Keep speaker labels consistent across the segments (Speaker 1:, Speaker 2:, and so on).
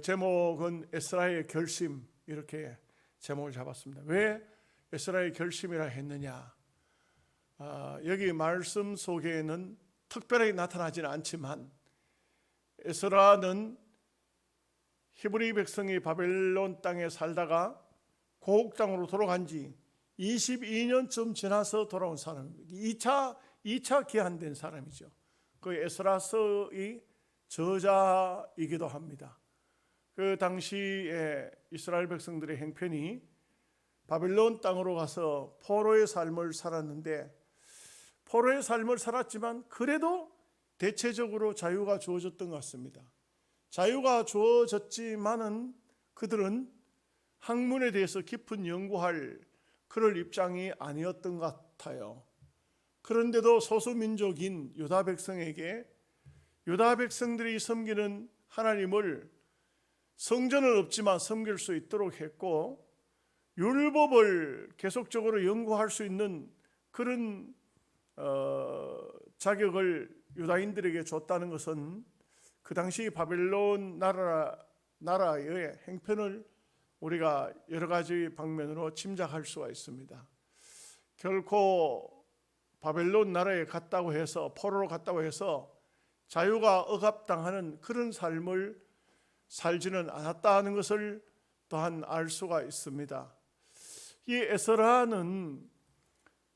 Speaker 1: 제목은 에스라의 결심, 이렇게 제목을 잡았습니다. 왜 에스라의 결심이라 했느냐? 여기 말씀 속에는 특별하게 나타나지는 않지만 에스라는 히브리 백성이 바벨론 땅에 살다가 고국 땅으로 돌아간 지 22년쯤 지나서 돌아온 사람입니다. 2차 기한된 사람이죠. 그 에스라서의 저자이기도 합니다. 그 당시에 이스라엘 백성들의 형편이 바벨론 땅으로 가서 포로의 삶을 살았는데, 포로의 삶을 살았지만 그래도 대체적으로 자유가 주어졌던 것 같습니다. 자유가 주어졌지만은 그들은 학문에 대해서 깊은 연구할 그럴 입장이 아니었던 것 같아요. 그런데도 소수민족인 유다 백성에게 유다 백성들이 섬기는 하나님을 성전은 없지만 섬길 수 있도록 했고, 율법을 계속적으로 연구할 수 있는 그런 자격을 유다인들에게 줬다는 것은 그 당시 바벨론 나라의 행편을 우리가 여러 가지 방면으로 짐작할 수가 있습니다. 결코 바벨론 나라에 갔다고 해서, 포로로 갔다고 해서 자유가 억압당하는 그런 삶을 살지는 않았다는 것을 또한 알 수가 있습니다. 이 에스라는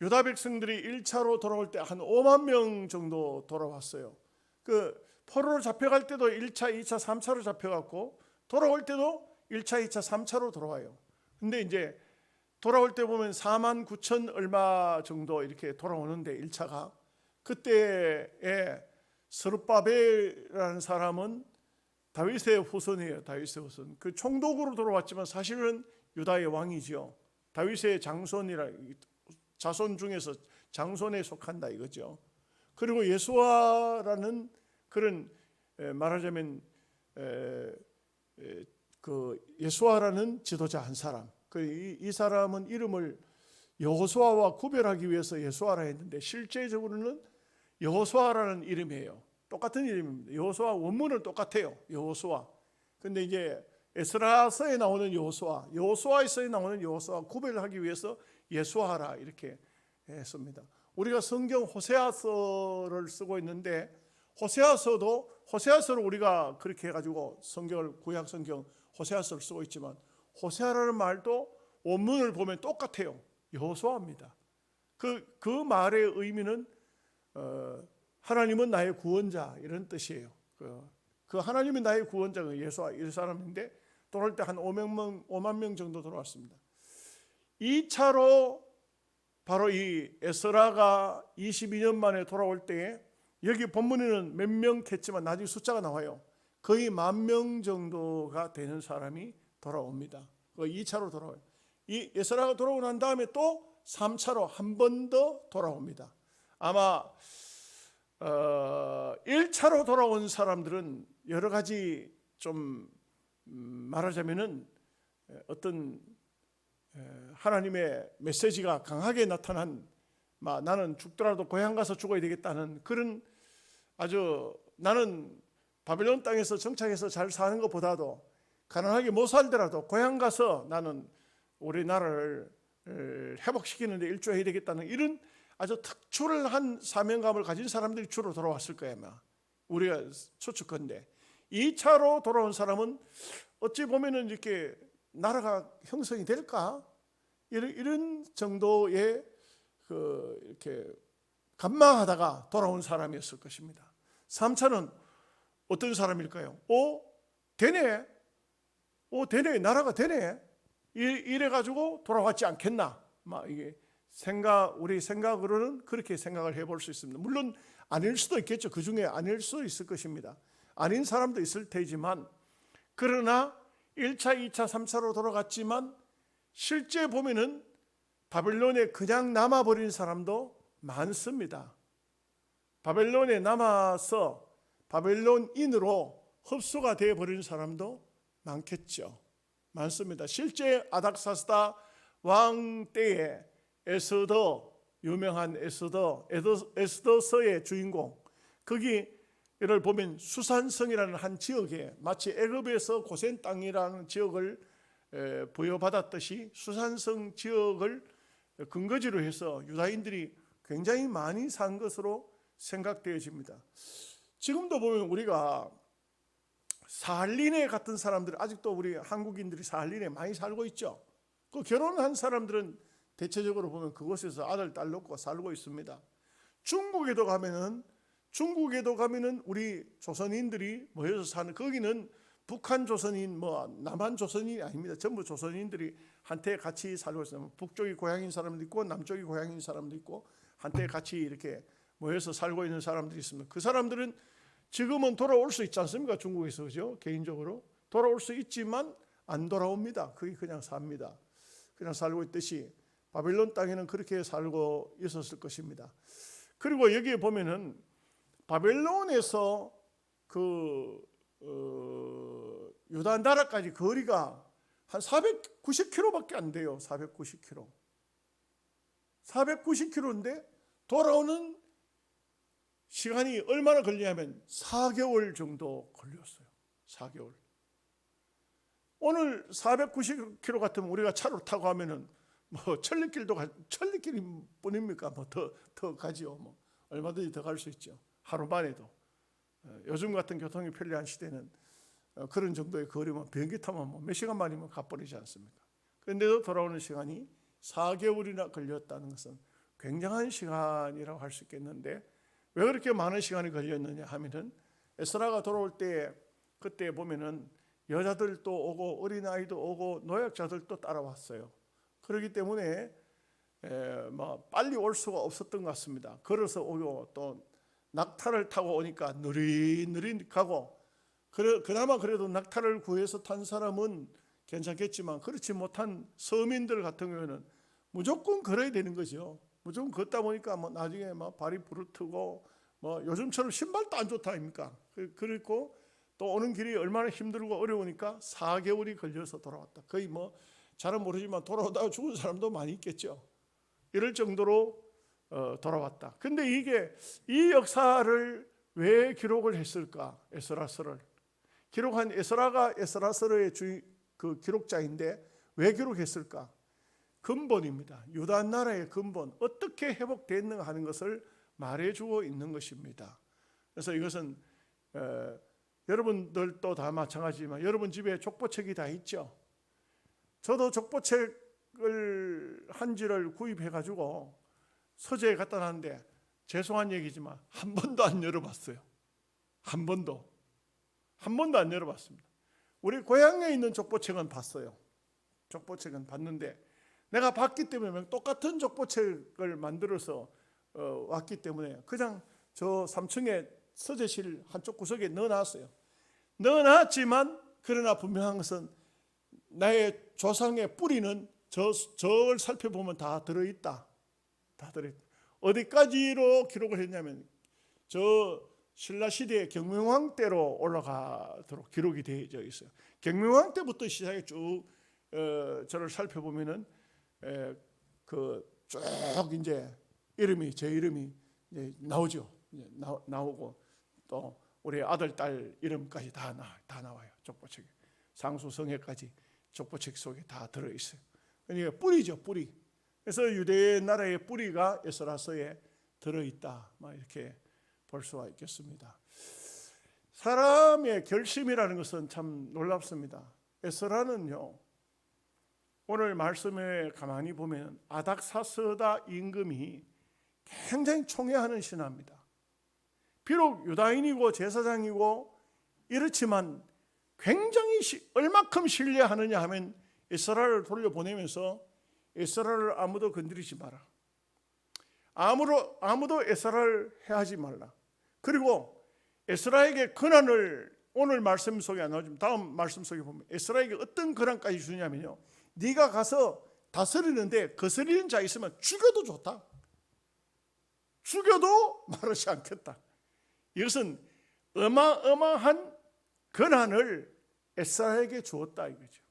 Speaker 1: 유다 백성들이 1차로 돌아올 때 한 5만 명 정도 돌아왔어요. 그 포로로 잡혀갈 때도 1차, 2차, 3차로 잡혀갔고, 돌아올 때도 1차, 2차, 3차로 돌아와요. 근데 이제 돌아올 때 보면 4만 9천 얼마 정도 이렇게 돌아오는데, 1차가 그때에 스룹바벨이라는 사람은 다윗의 후손이에요. 다윗의 후손. 그 총독으로 돌아왔지만 사실은 유다의 왕이죠. 다윗의 장손이라, 자손 중에서 장손에 속한다 이거죠. 그리고 예수아라는 그런 말하자면 그 예수아라는 지도자 한 사람. 이 사람은 이름을 여호수아와 구별하기 위해서 예수아라 했는데 실제적으로는 여호수아라는 이름이에요. 똑같은 이름입니다. 여호수아 원문은 똑같아요. 여호수아. 근데 이제 에스라서에 나오는 여호수아, 여호수아에서 나오는 여호수아 구별하기 위해서 예수아라 이렇게 했습니다. 우리가 성경 호세아서를 쓰고 있는데, 호세아서를 우리가 그렇게 해가지고 성경을, 구약 성경 호세아서를 쓰고 있지만, 호세아라는 말도 원문을 보면 똑같아요. 여호수아입니다. 그 말의 의미는 하나님은 나의 구원자, 이런 뜻이에요. 그 하나님이 나의 구원자가 예수아, 이 사람인데 돌아올 때 한 5만 명 정도 돌아왔습니다. 2차로 바로 이 에스라가 22년 만에 돌아올 때에, 여기 본문에는 몇 명 했지만 나중에 숫자가 나와요. 거의 10,000명 정도가 되는 사람이 돌아옵니다. 2차로 돌아와요. 이 에스라가 돌아오고 난 다음에 또 3차로 한 번 더 돌아옵니다. 아마 1차로 돌아온 사람들은 여러 가지 좀 말하자면은 어떤 하나님의 메시지가 강하게 나타난, 나는 죽더라도 고향 가서 죽어야 되겠다는 그런, 아주 나는 바벨론 땅에서 정착해서 잘 사는 것보다도 가난하게 못 살더라도 고향 가서 나는 우리나라를 회복시키는 데 일조해야 되겠다는 이런 아주 특출한 사명감을 가진 사람들이 주로 돌아왔을 거예요. 우리가 추측컨대 2차로 돌아온 사람은 어찌 보면은 이렇게 나라가 형성이 될까? 이런 정도의 이렇게 간망하다가 돌아온 사람이었을 것입니다. 3차는 어떤 사람일까요? 되네, 나라가 되네, 이래가지고 돌아왔지 않겠나? 이게 우리 생각으로는 그렇게 생각을 해볼 수 있습니다. 물론 아닐 수도 있겠죠. 그 중에 아닐 수도 있을 것입니다. 아닌 사람도 있을 테지만, 그러나 1차, 2차, 3차로 돌아갔지만 실제 보면은 바벨론에 그냥 남아버린 사람도 많습니다. 바벨론에 남아서 바벨론인으로 흡수가 되어버린 사람도 많겠죠. 많습니다. 실제 아닥사스다 왕 때에 에스더, 유명한 에스더서의 주인공, 거기 이를 보면 수산성이라는 한 지역에 마치 애굽에서 고센 땅이라는 지역을 부여받았듯이 수산성 지역을 근거지로 해서 유다인들이 굉장히 많이 산 것으로 생각되어집니다. 지금도 보면 우리가 사할린에 같은 사람들, 아직도 우리 한국인들이 사할린에 많이 살고 있죠. 그 결혼한 사람들은 대체적으로 보면 그곳에서 아들, 딸 놓고 살고 있습니다. 중국에도 가면은 우리 조선인들이 모여서 사는, 거기는 북한 조선인, 남한 조선인이 아닙니다. 전부 조선인들이 한때 같이 살고 있어요. 북쪽이 고향인 사람도 있고 남쪽이 고향인 사람도 있고 한때 같이 이렇게 모여서 살고 있는 사람들이 있습니다. 그 사람들은 지금은 돌아올 수 있지 않습니까? 중국에서, 그죠? 개인적으로 돌아올 수 있지만 안 돌아옵니다. 거기 그냥 삽니다. 그냥 살고 있듯이 바벨론 땅에는 그렇게 살고 있었을 것입니다. 그리고 여기에 보면은 바벨론에서 유다 나라까지 거리가 한 490km밖에 안 돼요. 490km. 490km인데 돌아오는 시간이 얼마나 걸리냐면 4개월 정도 걸렸어요. 4개월. 오늘 490km 같으면 우리가 차로 타고 하면은 천리길이 뿐입니까? 더 가지요. 얼마든지 더 갈 수 있죠. 하루 만에도. 요즘 같은 교통이 편리한 시대는 그런 정도의 거리면 비행기 타면 몇 시간 만이면 가버리지 않습니까? 그런데도 돌아오는 시간이 4개월이나 걸렸다는 것은 굉장한 시간이라고 할 수 있겠는데, 왜 그렇게 많은 시간이 걸렸느냐 하면은 에스라가 돌아올 때 그때 보면은 여자들도 오고 어린아이도 오고 노약자들도 따라왔어요. 그렇기 때문에 빨리 올 수가 없었던 것 같습니다. 걸어서 오고 또 낙타를 타고 오니까 느릿느릿 가고, 그나마 그래도 낙타를 구해서 탄 사람은 괜찮겠지만 그렇지 못한 서민들 같은 경우에는 무조건 걸어야 되는 거죠. 무조건 걷다 보니까 나중에 발이 부르트고 요즘처럼 신발도 안 좋다 아닙니까? 그리고 또 오는 길이 얼마나 힘들고 어려우니까 4개월이 걸려서 돌아왔다. 거의 잘은 모르지만 돌아오다가 죽은 사람도 많이 있겠죠. 이럴 정도로 돌아왔다. 근데 이 역사를 왜 기록을 했을까? 에스라서를 기록한 에스라가 에스라서의 그 기록자인데 왜 기록했을까? 근본입니다. 유다 나라의 근본, 어떻게 회복됐는가 하는 것을 말해주고 있는 것입니다. 그래서 이것은 여러분들도 다 마찬가지지만 여러분 집에 족보책이 다 있죠. 저도 족보책을 한지를 구입해가지고 서재에 갖다 놨는데 죄송한 얘기지만 한 번도 안 열어봤어요. 한 번도 안 열어봤습니다. 우리 고향에 있는 족보책은 봤어요. 족보책은 봤는데 내가 봤기 때문에 똑같은 족보책을 만들어서 왔기 때문에 그냥 저 3층에 서재실 한쪽 구석에 넣어놨어요. 넣어놨지만 그러나 분명한 것은 나의 조상의 뿌리는 저를 살펴보면 다 들어있다. 다 들어있다. 어디까지로 기록을 했냐면 저 신라 시대의 경명왕 때로 올라가도록 기록이 되어 있어요. 경명왕 때부터 시작해 쭉 저를 살펴보면은 쭉 이제 제 이름이 이제 나오죠. 나오고 또 우리 아들, 딸 이름까지 다 나와요. 족보책에. 상수성애까지 족보책 속에 다 들어있어요. 그러니까 뿌리죠, 뿌리. 그래서 유대 나라의 뿌리가 에스라서에 들어있다. 이렇게 볼 수가 있겠습니다. 사람의 결심이라는 것은 참 놀랍습니다. 에스라는요, 오늘 말씀에 가만히 보면 아닥사스다 임금이 굉장히 총애하는 신하입니다. 비록 유다인이고 제사장이고 이렇지만 굉장히 얼마큼 신뢰하느냐 하면 에스라를 돌려보내면서 에스라를 아무도 건드리지 마라. 아무도 에스라를 해하지 말라. 그리고 에스라에게 권한을 오늘 말씀 속에 안 나오지만 다음 말씀 속에 보면 에스라에게 어떤 권한까지 주냐면요, 네가 가서 다스리는데 거스리는 자 있으면 죽여도 좋다. 죽여도 말하지 않겠다. 이것은 어마어마한 권한을 에스라에게 주었다 이거죠.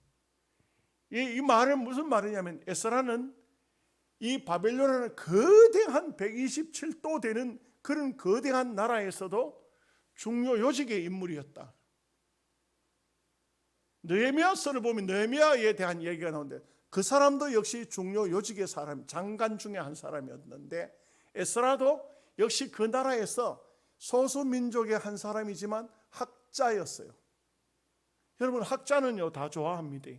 Speaker 1: 이 말은 무슨 말이냐면 에스라는 이 바벨론이라는 거대한 127도 되는 그런 거대한 나라에서도 중요 요직의 인물이었다. 느헤미야서를 보면 느헤미야에 대한 얘기가 나오는데 그 사람도 역시 중요 요직의 사람, 장관 중에 한 사람이었는데 에스라도 역시 그 나라에서 소수 민족의 한 사람이지만 학자였어요. 여러분, 학자는요 다 좋아합니다.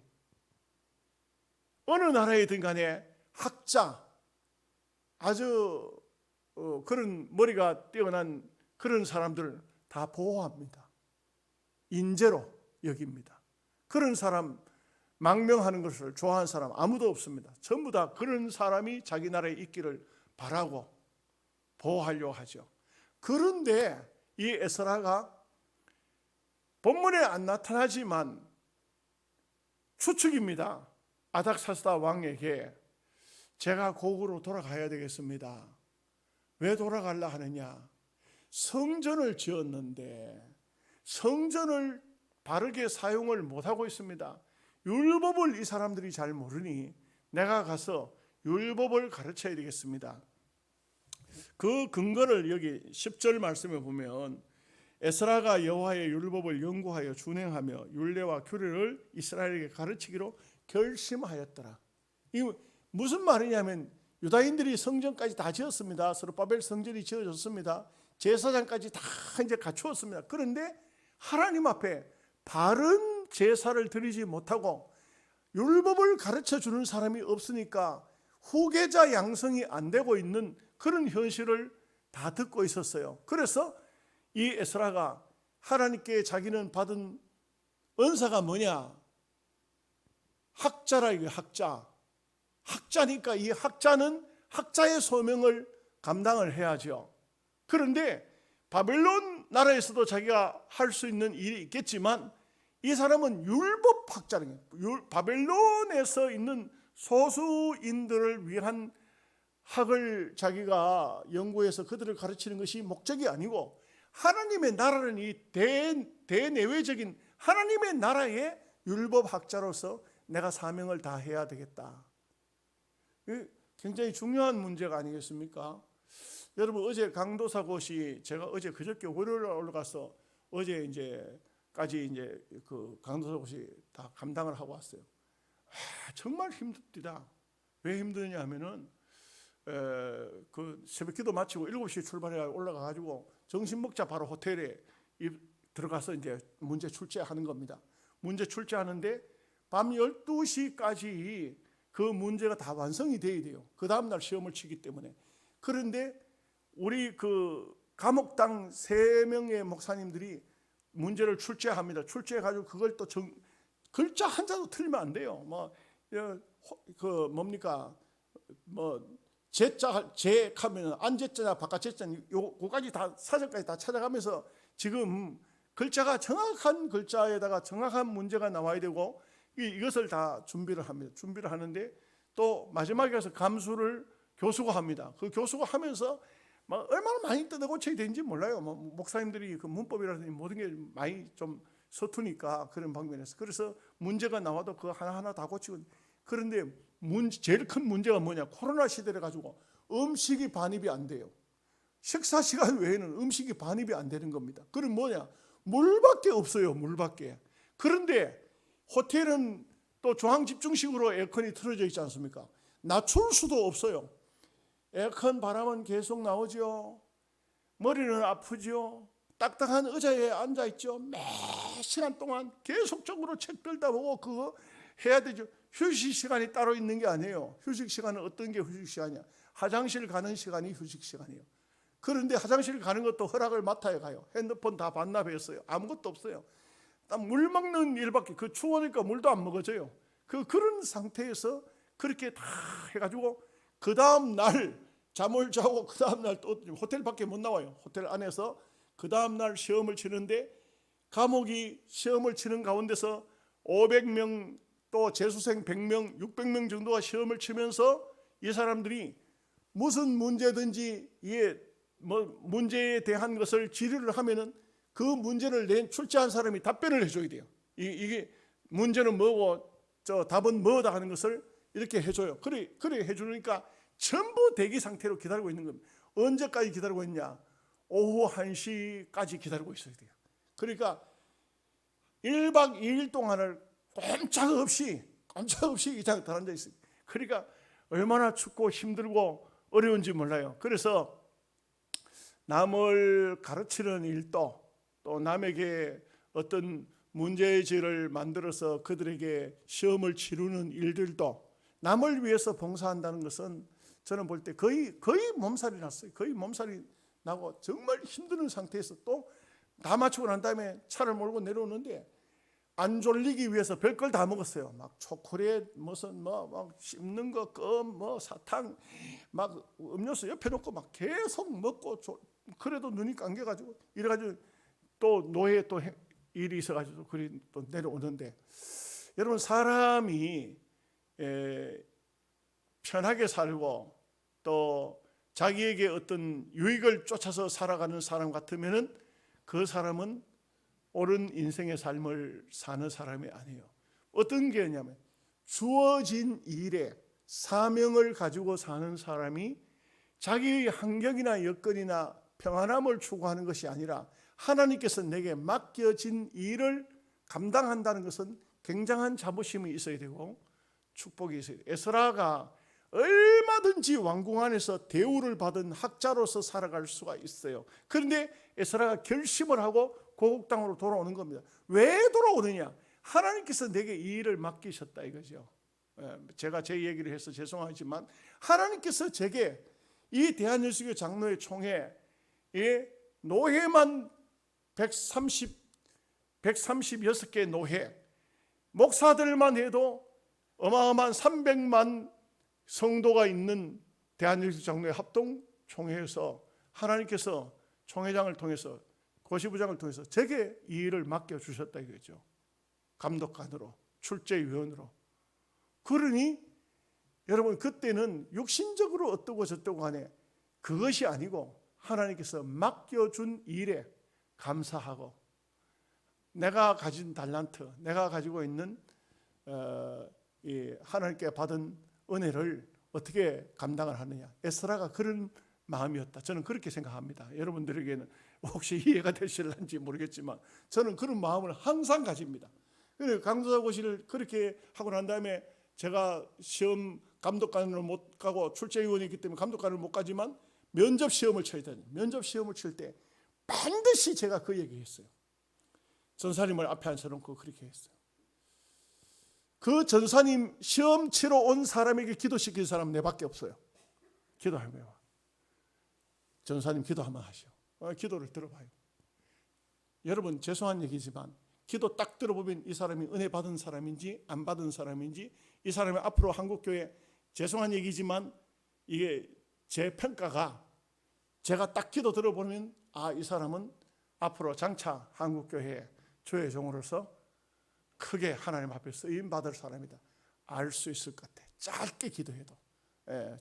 Speaker 1: 어느 나라에든 간에 학자, 아주 그런 머리가 뛰어난 그런 사람들 다 보호합니다. 인재로 여깁니다. 그런 사람 망명하는 것을 좋아하는 사람 아무도 없습니다. 전부 다 그런 사람이 자기 나라에 있기를 바라고 보호하려고 하죠. 그런데 이 에스라가 본문에 안 나타나지만 추측입니다. 아닥사스다 왕에게 제가 고국으로 돌아가야 되겠습니다. 왜 돌아가려 하느냐? 성전을 지었는데 성전을 바르게 사용을 못하고 있습니다. 율법을 이 사람들이 잘 모르니 내가 가서 율법을 가르쳐야 되겠습니다. 그 근거를 여기 10절 말씀에 보면 에스라가 여호와의 율법을 연구하여 준행하며 율례와 규례를 이스라엘에게 가르치기로 결심하였더라. 이 무슨 말이냐면 유다인들이 성전까지 다 지었습니다. 스룹바벨 성전이 지어졌습니다. 제사장까지 다 이제 갖추었습니다. 그런데 하나님 앞에 바른 제사를 드리지 못하고 율법을 가르쳐 주는 사람이 없으니까 후계자 양성이 안 되고 있는 그런 현실을 다 듣고 있었어요. 그래서 이 에스라가 하나님께 자기는 받은 은사가 뭐냐? 학자라. 이게 학자니까 이 학자는 학자의 소명을 감당을 해야죠. 그런데 바벨론 나라에서도 자기가 할 수 있는 일이 있겠지만 이 사람은 율법학자는 바벨론에서 있는 소수인들을 위한 학을 자기가 연구해서 그들을 가르치는 것이 목적이 아니고 하나님의 나라는 이 대내외적인 하나님의 나라의 율법학자로서 내가 사명을 다해야 되겠다. 굉장히 중요한 문제가 아니겠습니까? 여러분, 어제 강도사고시 제가 어제 그저께 월요일 올라가서 어제 이제까지 이제 그 강도사고시 다 감당을 하고 왔어요. 정말 힘듭니다. 왜 힘드냐 하면은 그 새벽기도 마치고 7시에 출발해 올라가 가지고 점심 먹자 바로 호텔에 들어가서 이제 문제 출제하는 겁니다. 문제 출제하는데 밤 12시까지 그 문제가 다 완성이 돼야 돼요. 그 다음 날 시험을 치기 때문에. 그런데 우리 그 감옥당 3명의 목사님들이 문제를 출제합니다. 출제해 가지고 그걸 또 글자 한자도 틀리면 안 돼요. 그 뭡니까? 제하면 안제자냐 바깥제자냐 요거까지 다 사전까지 다 찾아가면서 지금 글자가 정확한 글자에다가 정확한 문제가 나와야 되고 이것을 다 준비를 합니다. 준비를 하는데 또 마지막에 가서 감수를 교수가 합니다. 그 교수가 하면서 얼마나 많이 뜯어고쳐야 되는지 몰라요. 목사님들이 그 문법이라든지 모든 게 많이 좀 서투니까 그런 방면에서. 그래서 문제가 나와도 그거 하나하나 다 고치고. 그런데 제일 큰 문제가 뭐냐? 코로나 시대를 가지고 음식이 반입이 안 돼요. 식사 시간 외에는 음식이 반입이 안 되는 겁니다. 그럼 뭐냐? 물밖에 없어요. 물밖에. 그런데 호텔은 또 중앙 집중식으로 에어컨이 틀어져 있지 않습니까? 낮출 수도 없어요. 에어컨 바람은 계속 나오죠. 머리는 아프죠. 딱딱한 의자에 앉아 있죠. 매 시간 동안 계속적으로 책 들다 보고 그거 해야 되죠. 휴식 시간이 따로 있는 게 아니에요. 휴식 시간은 어떤 게 휴식 시간이야? 화장실 가는 시간이 휴식 시간이에요. 그런데 화장실 가는 것도 허락을 맡아야 가요. 핸드폰 다 반납했어요. 아무것도 없어요. 딱 물 먹는 일밖에, 그 추우니까 물도 안 먹어져요. 그런 상태에서 그렇게 다 해가지고 그 다음 날 잠을 자고 그 다음 날 또 호텔 밖에 못 나와요. 호텔 안에서 그 다음 날 시험을 치는데 감옥이 시험을 치는 가운데서 500명 또 재수생 100명, 600명 정도가 시험을 치면서 이 사람들이 무슨 문제든지 문제에 대한 것을 질의를 하면은 그 문제를 출제한 사람이 답변을 해줘야 돼요. 이게 문제는 뭐고 저 답은 뭐다 하는 것을 이렇게 해줘요. 그래 해주니까 전부 대기 상태로 기다리고 있는 겁니다. 언제까지 기다리고 있냐? 오후 1시까지 기다리고 있어야 돼요. 그러니까 1박 2일 동안을 꼼짝없이 이 장에 다 앉아 있어요. 그러니까 얼마나 춥고 힘들고 어려운지 몰라요. 그래서 남을 가르치는 일도, 또 남에게 어떤 문제지를 만들어서 그들에게 시험을 치르는 일들도 남을 위해서 봉사한다는 것은 저는 볼 때 거의 몸살이 났어요. 거의 몸살이 나고 정말 힘든 상태에서 또 다 마치고 난 다음에 차를 몰고 내려오는데 안 졸리기 위해서 별걸 다 먹었어요. 막 초콜릿, 무슨 막 씹는 거, 껌, 사탕, 막 음료수 옆에 놓고 막 계속 먹고, 그래도 눈이 감겨가지고 이래가지고 또 노예 또 일이 있어가지고 그리 또 내려오는데, 여러분 사람이 편하게 살고 또 자기에게 어떤 유익을 쫓아서 살아가는 사람 같으면은 그 사람은 옳은 인생의 삶을 사는 사람이 아니에요. 어떤 게 있냐면 주어진 일에 사명을 가지고 사는 사람이 자기의 환경이나 여건이나 평안함을 추구하는 것이 아니라 하나님께서 내게 맡겨진 일을 감당한다는 것은 굉장한 자부심이 있어야 되고 축복이 있어야 돼요. 에스라가 얼마든지 왕궁 안에서 대우를 받은 학자로서 살아갈 수가 있어요. 그런데 에스라가 결심을 하고 고국 땅으로 돌아오는 겁니다. 왜 돌아오느냐? 하나님께서 내게 이 일을 맡기셨다 이거죠. 제가 제 얘기를 해서 죄송하지만 하나님께서 제게 이 대한예수교 장로회 총회에 노회만 136개 노회, 목사들만 해도 어마어마한 300만 성도가 있는 대한예수교 장로회 합동총회에서 하나님께서 총회장을 통해서, 고시부장을 통해서 제게 이 일을 맡겨주셨다 이거죠. 감독관으로, 출제위원으로. 그러니 여러분 그때는 육신적으로 어떠고 저떠고 하네, 그것이 아니고 하나님께서 맡겨준 일에 감사하고 내가 가진 달란트, 내가 가지고 있는 하나님께 받은 은혜를 어떻게 감당을 하느냐. 에스라가 그런 마음이었다. 저는 그렇게 생각합니다. 여러분들에게는 혹시 이해가 되실런지 모르겠지만 저는 그런 마음을 항상 가집니다. 그래서 강도사고시를 그렇게 하고 난 다음에 제가 시험 감독관으로 못 가고 출제위원이기 때문에 감독관을 못 가지만 면접 시험을 쳐야 되는, 면접 시험을 칠 때 반드시 제가 그 얘기했어요. 전사님을 앞에 앉혀놓고 그렇게 했어요. 그 전사님 시험 치러 온 사람에게 기도시킨 사람 내밖에 없어요. 기도하면 전사님 기도 한번 하시오. 기도를 들어봐요. 여러분 죄송한 얘기지만 기도 딱 들어보면 이 사람이 은혜 받은 사람인지 안 받은 사람인지, 이 사람이 앞으로 한국교회, 죄송한 얘기지만 이게 제 평가가, 제가 딱 기도 들어보면 이 사람은 앞으로 장차 한국교회 조회종으로서 크게 하나님 앞에 쓰임받을 사람이다 알 수 있을 것 같아. 짧게 기도해도.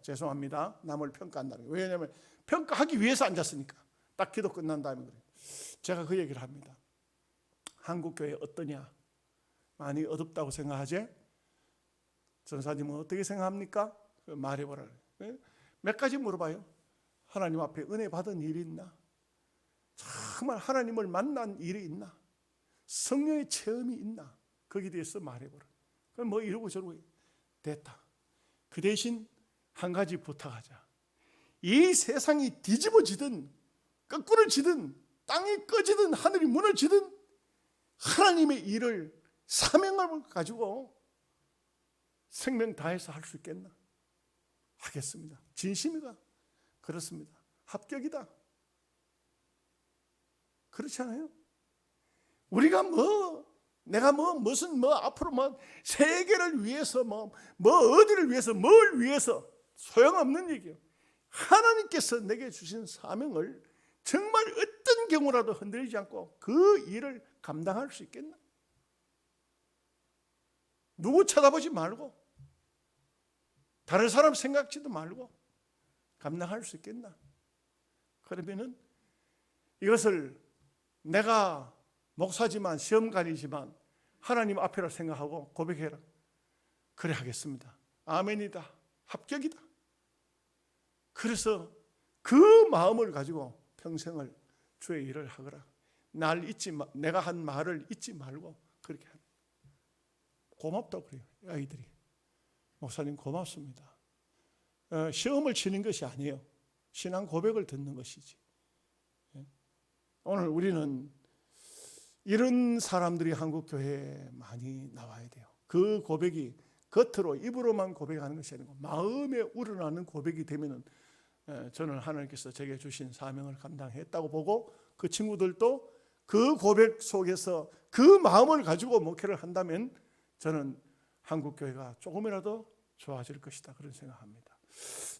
Speaker 1: 죄송합니다. 남을 평가한다는 게. 왜냐하면 평가하기 위해서 앉았으니까. 딱 기도 끝난 다음에 그래요. 제가 그 얘기를 합니다. 한국교회 어떠냐? 많이 어둡다고 생각하지? 전사님은 어떻게 생각합니까? 말해보라. 몇 가지 물어봐요. 하나님 앞에 은혜 받은 일이 있나? 정말 하나님을 만난 일이 있나? 성령의 체험이 있나? 거기에 대해서 말해보라. 그럼 뭐 이러고 저러고 됐다. 그 대신 한 가지 부탁하자. 이 세상이 뒤집어지든 거꾸로 지든 땅이 꺼지든 하늘이 무너지든 하나님의 일을, 사명을 가지고 생명 다해서 할 수 있겠나? 하겠습니다. 진심이가 그렇습니다. 합격이다. 그렇지 않아요? 우리가 내가 무슨 앞으로 세계를 위해서 어디를 위해서 뭘 위해서 소용없는 얘기예요. 하나님께서 내게 주신 사명을 정말 어떤 경우라도 흔들리지 않고 그 일을 감당할 수 있겠나? 누구 쳐다보지 말고 다른 사람 생각지도 말고 감당할 수 있겠나? 그러면은 이것을 내가 목사지만 시험관이지만 하나님 앞이라 생각하고 고백해라. 그래 하겠습니다. 아멘이다. 합격이다. 그래서 그 마음을 가지고 평생을 주의 일을 하거라. 내가 한 말을 잊지 말고 그렇게 하라. 고맙다고 그래요. 아이들이. 목사님 고맙습니다. 시험을 치는 것이 아니에요. 신앙 고백을 듣는 것이지. 오늘 우리는 이런 사람들이 한국 교회에 많이 나와야 돼요. 그 고백이 겉으로 입으로만 고백하는 것이 아니고 마음에 우러나는 고백이 되면은 저는 하나님께서 제게 주신 사명을 감당했다고 보고 그 친구들도 그 고백 속에서 그 마음을 가지고 목회를 한다면 저는 한국 교회가 조금이라도 좋아질 것이다 그런 생각합니다.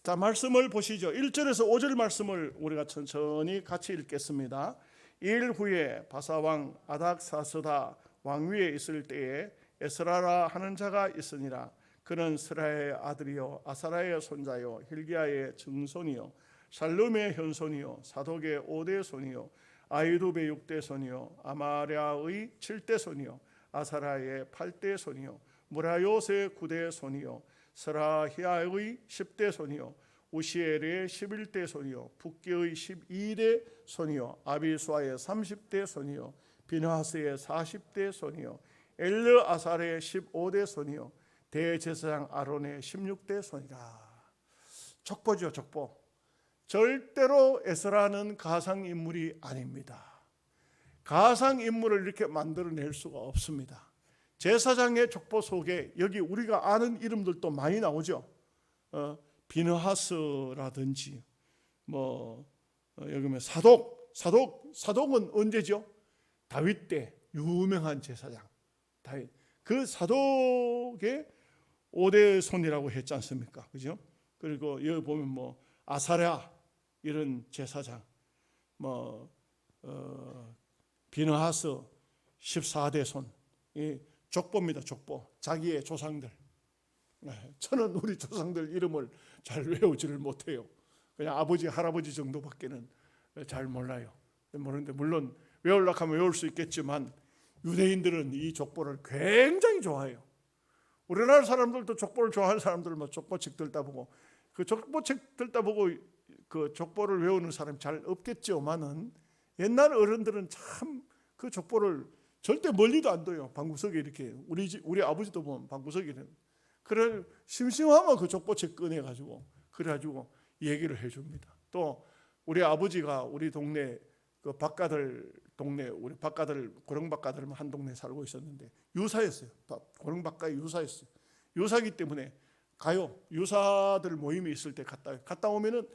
Speaker 1: 자, 말씀을 보시죠. 1절에서 5절 말씀을 우리가 천천히 같이 읽겠습니다. 2일 후에 바사왕 아닥사스다 왕위에 있을 때에 에스라라 하는 자가 있으니라. 그는 스라의 아들이요 아사라의 손자요 hil기야의 증손이요 살룸의 현손이요 사독의 5대 손이요 아이두의 6대 손이요 아마랴의 7대 손이요 아사라의 8대 손이요 무라요스의 9대 손이요 스라히아의 10대 손이요 우시엘의 11대 손이요 붓기의 12대 손이요 아비수아의 30대 손이요 비느하스의 40대 손이요 엘르아살의 15대 손이요 대제사장 아론의 16대 손이라. 족보죠, 족보. 절대로 에스라는 가상인물이 아닙니다. 가상인물을 이렇게 만들어낼 수가 없습니다. 제사장의 족보 속에 여기 우리가 아는 이름들도 많이 나오죠. 비느하스라든지 여기 보면 사독은 언제죠? 다윗 때 유명한 제사장 다윗. 그 사독의 5대 손이라고 했지 않습니까? 그죠? 그리고 여기 보면 아사랴 이런 제사장, 비느하스 14대 손, 이 족보입니다. 족보. 자기의 조상들. 저는 우리 조상들 이름을 잘 외우지를 못해요. 그냥 아버지, 할아버지 정도밖에는 잘 몰라요. 모르는데 물론 외우려고 하면 외울 수 있겠지만 유대인들은 이 족보를 굉장히 좋아해요. 우리나라 사람들도 족보를 좋아하는 사람들 족보책 들다 보고 그 족보책 들다 보고 그 족보를 외우는 사람이 잘 없겠지만은 옛날 어른들은 참 그 족보를 절대 멀리도 안 둬요. 방구석에 이렇게 우리 아버지도 보면 방구석에 그래 심심하면 그 족보책 꺼내가지고 그래가지고 얘기를 해줍니다. 또 우리 아버지가 우리 동네 그 박가들 동네 우리 박가들 고령박가들 한 동네 살고 있었는데 유사였어요. 고령박가에 유사였어요. 유사기 때문에 가요. 유사들 모임이 있을 때 갔다 오면은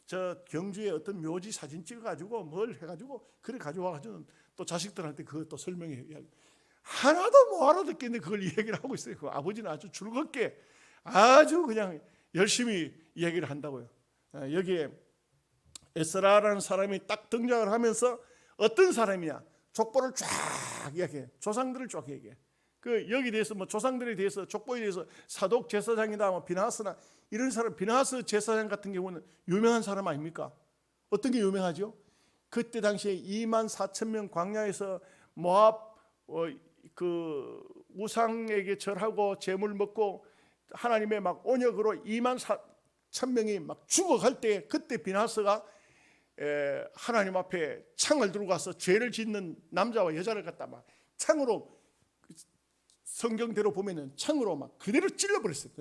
Speaker 1: 저 경주에 어떤 묘지 사진 찍어가지고 뭘 해가지고 그래 가져와가지고 또 자식들한테 그것도 설명해. 하나도 못 알아듣겠는데 그걸 이야기를 하고 있어요. 그 아버지는 아주 즐겁게 아주 그냥 열심히 이야기를 한다고요. 여기에 에스라라는 사람이 딱 등장을 하면서 어떤 사람이냐 족보를 쫙 이야기해. 조상들을 쫙 얘기해. 그 여기 대해서 조상들에 대해서 족보에 대해서 사독 제사장이다 비느하스나 이런 사람 비느하스 제사장 같은 경우는 유명한 사람 아닙니까? 어떤 게 유명하죠? 그때 당시에 24,000명 광야에서 모압 그 우상에게 절하고 제물 먹고 하나님의 막 언약으로 24,000명이 막 죽어갈 때 그때 비느하스가 하나님 앞에 창을 들고 가서 죄를 짓는 남자와 여자를 갖다 막 창으로 성경대로 보면은 창으로 막 그대로 찔러버렸어요.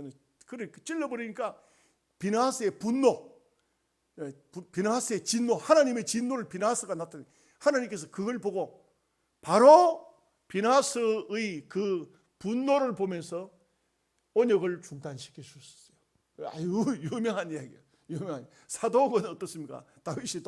Speaker 1: 그래 찔러버리니까 비느하스의 분노, 비느하스의 진노, 하나님의 진노를 비느하스가 나타내. 하나님께서 그걸 보고 바로 비느하스의 그 분노를 보면서 언약을 중단시켜 주셨어요. 아유 유명한 이야기예요. 유명한 사독은 어떻습니까? 다윗이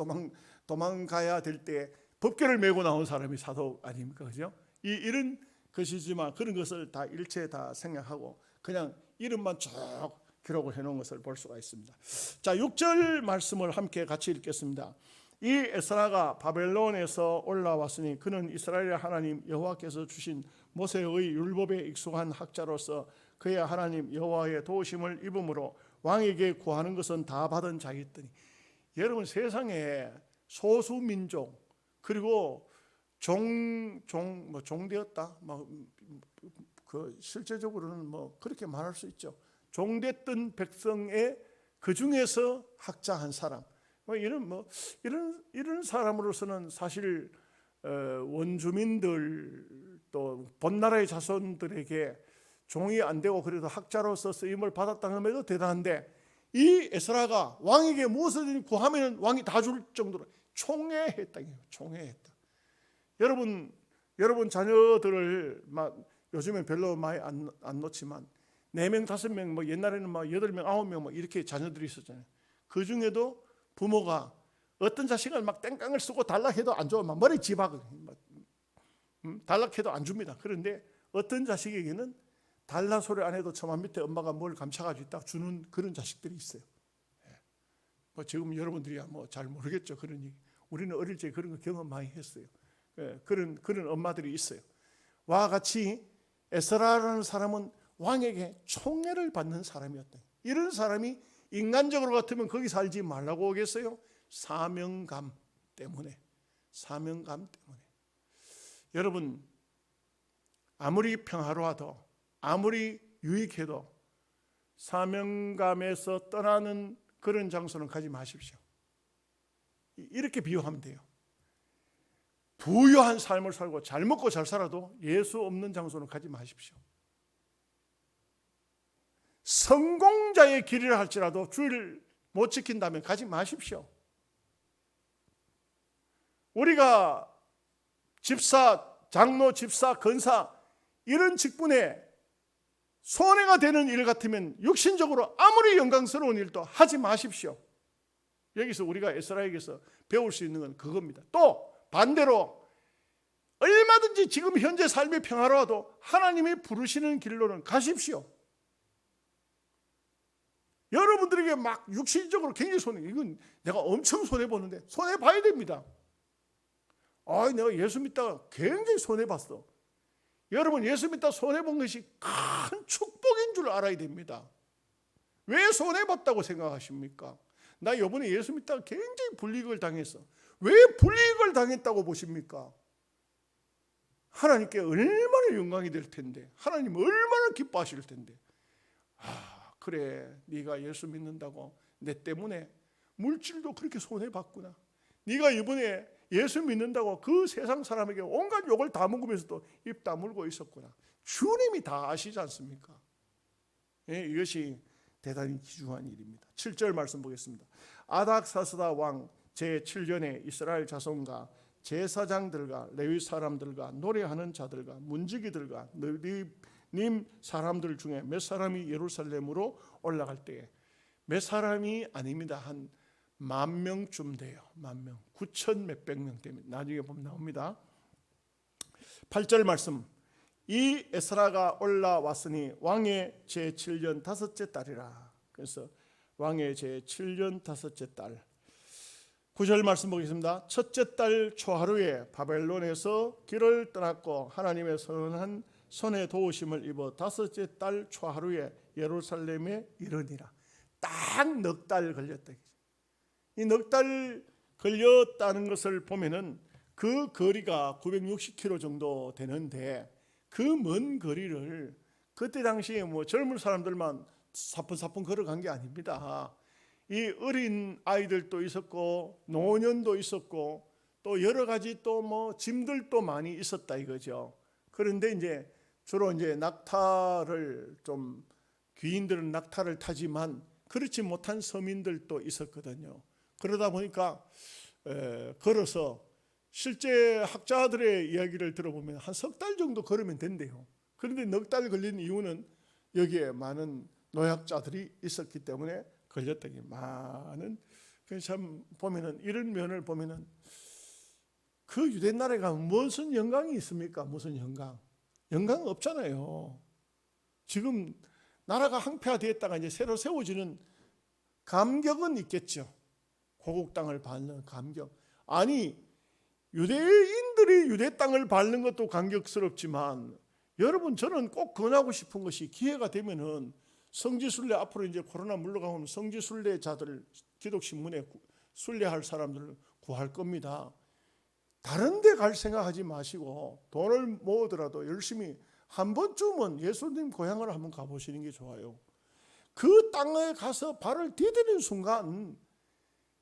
Speaker 1: 도망가야 될 때 법궤를 메고 나온 사람이 사독 아닙니까? 그죠? 이런 것이지만 그런 것을 다 일체 다 생략하고 그냥 이름만 쭉 기록을 해놓은 것을 볼 수가 있습니다. 자, 6절 말씀을 함께 같이 읽겠습니다. 이 에스라가 바벨론에서 올라왔으니 그는 이스라엘의 하나님 여호와께서 주신 모세의 율법에 익숙한 학자로서 그의 하나님 여호와의 도우심을 입음으로 왕에게 구하는 것은 다 받은 자였더니. 여러분 세상에 소수민족 그리고 종되었다. 그 실제적으로는 그렇게 말할 수 있죠. 종됐던 백성의 그 중에서 학자 한 사람, 이런 사람으로서는 사실 원주민들 또 본나라의 자손들에게 종이 안 되고 그래도 학자로서 쓰임을 받았다는 것도 대단한데, 이 에스라가 왕에게 무엇을 구하면 왕이 다 줄 정도로 총애했다. 총애했다. 여러분 자녀들을 요즘엔 별로 많이 안 놓지만 4명, 5명, 옛날에는 8명, 9명 이렇게 자녀들이 있었잖아요. 그 중에도 부모가 어떤 자식을 땡깡을 쓰고 달락해도 안 줘. 머리 집박을 달락해도 안 줍니다. 그런데 어떤 자식에게는 달라 소리 안 해도 저만 밑에 엄마가 뭘 감춰가지고 딱 주는 그런 자식들이 있어요. 지금 여러분들이야 잘 모르겠죠. 그런 얘기. 우리는 어릴 때 그런 거 경험 많이 했어요. 그런 엄마들이 있어요. 와 같이 에스라라는 사람은 왕에게 총애를 받는 사람이었다. 이런 사람이 인간적으로 같으면 거기 살지 말라고 하겠어요? 사명감 때문에. 여러분, 아무리 평화로워도 아무리 유익해도 사명감에서 떠나는 그런 장소는 가지 마십시오. 이렇게 비유하면 돼요. 부유한 삶을 살고 잘 먹고 잘 살아도 예수 없는 장소는 가지 마십시오. 성공자의 길이라 할지라도 주의를 못 지킨다면 가지 마십시오. 우리가 집사, 장로, 집사, 권사 이런 직분에 손해가 되는 일 같으면 육신적으로 아무리 영광스러운 일도 하지 마십시오. 여기서 우리가 에스라에게서 배울 수 있는 건 그겁니다. 또 반대로 얼마든지 지금 현재 삶이 평화로워도 하나님이 부르시는 길로는 가십시오. 여러분들에게 육신적으로 굉장히 이건 내가 엄청 손해보는데 손해봐야 됩니다. 내가 예수 믿다가 굉장히 손해봤어. 여러분, 예수 믿다 손해본 것이 큰 축복인 줄 알아야 됩니다. 왜 손해봤다고 생각하십니까? 나 이번에 예수 믿다가 굉장히 불이익을 당했어. 왜 불이익을 당했다고 보십니까? 하나님께 얼마나 영광이 될 텐데, 하나님 얼마나 기뻐하실 텐데. 그래, 네가 예수 믿는다고 내 때문에 물질도 그렇게 손해봤구나. 네가 이번에 예수 믿는다고 그 세상 사람에게 온갖 욕을 다 먹으면서도 입 다물고 있었구나. 주님이 다 아시지 않습니까? 이것이 대단히 귀중한 일입니다. 7절 말씀 보겠습니다. 아닥사스다 왕 제7년에 이스라엘 자손과 제사장들과 레위 사람들과 노래하는 자들과 문지기들과 님 사람들 중에 몇 사람이 예루살렘으로 올라갈 때에, 몇 사람이 아닙니다. 한 10,000명쯤 돼요. 10,000명, 9,000 몇백 명 됩니다. 나중에 보면 나옵니다. 8절 말씀. 이 에스라가 올라왔으니 왕의 제7년 5째 달이라. 그래서 왕의 제7년 5째 달. 9절 말씀 보겠습니다. 첫째 달 초하루에 바벨론에서 길을 떠났고 하나님의 선한 손에 도우심을 입어 5째 달 초하루에 예루살렘에 이르니라. 딱 넉 달 걸렸다. 이 넉 달 걸렸다는 것을 보면은 그 거리가 960km 정도 되는데, 그 먼 거리를 그때 당시에 젊은 사람들만 사뿐사뿐 걸어간 게 아닙니다. 이 어린 아이들도 있었고 노년도 있었고 또 여러 가지 또 짐들도 많이 있었다 이거죠. 그런데 이제 주로 낙타를 좀, 귀인들은 낙타를 타지만 그렇지 못한 서민들도 있었거든요. 그러다 보니까 걸어서, 실제 학자들의 이야기를 들어보면 한 석 달 정도 걸으면 된대요. 그런데 넉 달 걸린 이유는 여기에 많은 노약자들이 있었기 때문에 걸렸다. 많은, 참 보면은 이런 면을 보면은 그 유대 나라에 가면 무슨 영광이 있습니까? 무슨 영광 없잖아요. 지금 나라가 항폐화되었다가 이제 새로 세워지는 감격은 있겠죠. 고국 땅을 밟는 감격. 아니, 유대인들이 유대 땅을 밟는 것도 감격스럽지만, 여러분, 저는 꼭 권하고 싶은 것이, 기회가 되면은 성지순례, 앞으로 이제 코로나 물러가면 성지순례자들, 기독신문에 순례할 사람들을 구할 겁니다. 다른 데 갈 생각하지 마시고 돈을 모으더라도 열심히 한 번쯤은 예수님 고향을 한번 가보시는 게 좋아요. 그 땅에 가서 발을 디디는 순간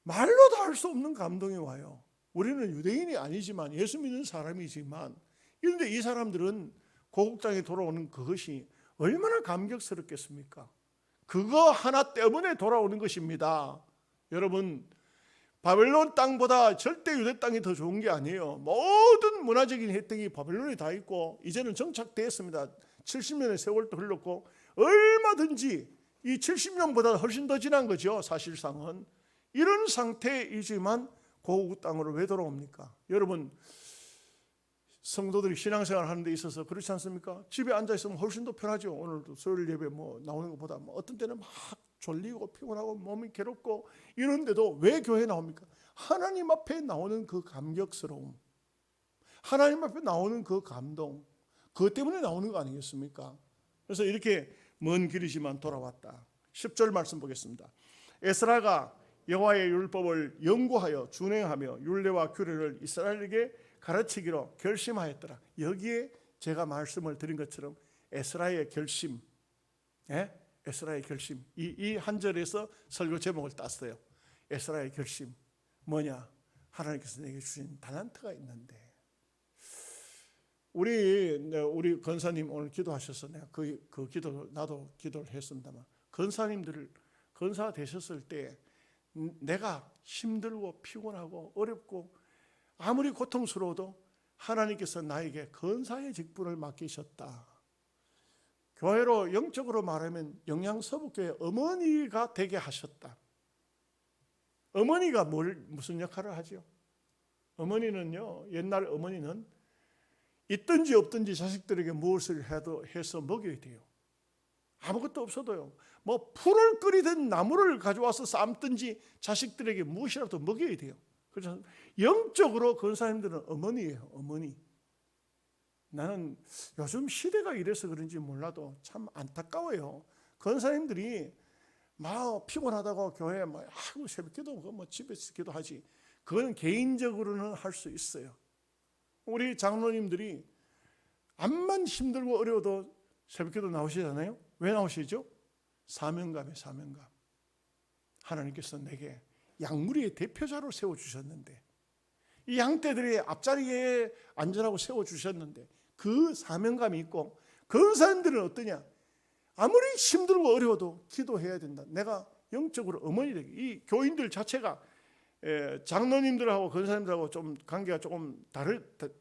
Speaker 1: 말로도 할 수 없는 감동이 와요. 우리는 유대인이 아니지만 예수 믿는 사람이지만, 그런데 이 사람들은 고국 땅에 돌아오는 그것이 얼마나 감격스럽겠습니까? 그거 하나 때문에 돌아오는 것입니다. 여러분, 바벨론 땅보다 절대 유대 땅이 더 좋은 게 아니에요. 모든 문화적인 혜택이 바벨론에 다 있고 이제는 정착되었습니다. 70년의 세월도 흘렀고 얼마든지 이 70년보다 훨씬 더 지난 거죠. 사실상은. 이런 상태이지만 고국 땅으로 왜 돌아옵니까? 여러분, 성도들이 신앙생활 하는 데 있어서 그렇지 않습니까? 집에 앉아 있으면 훨씬 더 편하죠. 오늘도 수요일 예배 나오는 것보다 어떤 때는 막 졸리고 피곤하고 몸이 괴롭고 이런데도 왜 교회에 나옵니까? 하나님 앞에 나오는 그 감격스러움, 하나님 앞에 나오는 그 감동, 그것 때문에 나오는 거 아니겠습니까? 그래서 이렇게 먼 길이지만 돌아왔다. 10절 말씀 보겠습니다. 에스라가 여호와의 율법을 연구하여 준행하며 율례와 규례를 이스라엘에게 가르치기로 결심하였더라. 여기에 제가 말씀을 드린 것처럼 에스라의 결심, 에스라의 결심, 이 한 절에서 설교 제목을 땄어요. 에스라의 결심 뭐냐? 하나님께서 내게 주신 달란트가 있는데, 우리 권사님 오늘 기도하셔서 내가 그 기도 나도 기도를 했습니다만, 권사 되셨을 때 내가 힘들고 피곤하고 어렵고 아무리 고통스러워도 하나님께서 나에게 권사의 직분을 맡기셨다. 교회로 영적으로 말하면 영양서북교회 어머니가 되게 하셨다. 어머니가 무슨 역할을 하죠? 어머니는요, 옛날 어머니는 있든지 없든지 자식들에게 무엇을 해서 먹여야 돼요. 아무것도 없어도요, 뭐 풀을 끓이든 나무를 가져와서 삶든지 자식들에게 무엇이라도 먹여야 돼요. 그래서 영적으로 권사님들은 어머니예요. 어머니. 나는 요즘 시대가 이래서 그런지 몰라도 참 안타까워요. 권사님들이 막 피곤하다고 교회에 새벽기도 뭐 집에서 기도하지, 그건 개인적으로는 할 수 있어요. 우리 장로님들이 암만 힘들고 어려워도 새벽기도 나오시잖아요. 왜 나오시죠? 사명감이에요. 사명감. 하나님께서 내게 양무리의 대표자로 세워주셨는데, 이 양떼들의 앞자리에 앉으라고 세워주셨는데, 그 사명감이 있고, 그 사람들은 어떠냐? 아무리 힘들고 어려워도 기도해야 된다. 내가 영적으로 어머니 되게. 이 교인들 자체가 장로님들하고 권사님들하고 좀 관계가 조금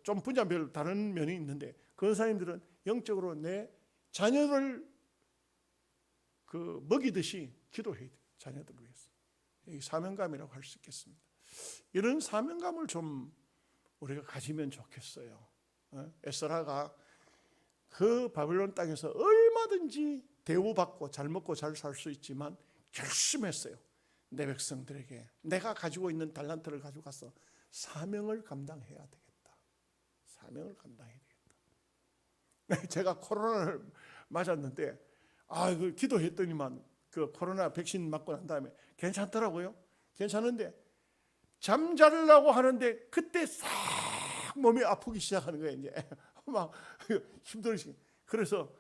Speaker 1: 좀 분야별로 다른 면이 있는데, 권사님들은 영적으로 내 자녀를 먹이듯이 기도해야 돼요. 자녀들을 위해서. 이 사명감이라고 할 수 있겠습니다. 이런 사명감을 좀 우리가 가지면 좋겠어요. 에스라가 그 바벨론 땅에서 얼마든지 대우받고 잘 먹고 잘 살 수 있지만 결심했어요. 내 백성들에게 내가 가지고 있는 달란트를 가지고 가서 사명을 감당해야 되겠다. 사명을 감당해야 되겠다. 제가 코로나를 맞았는데 그 기도했더니만 그 코로나 백신 맞고 난 다음에 괜찮더라고요. 괜찮은데 잠자려고 하는데 그때 싹 몸이 아프기 시작하는 거예요. 이제 막 힘들지. 그래서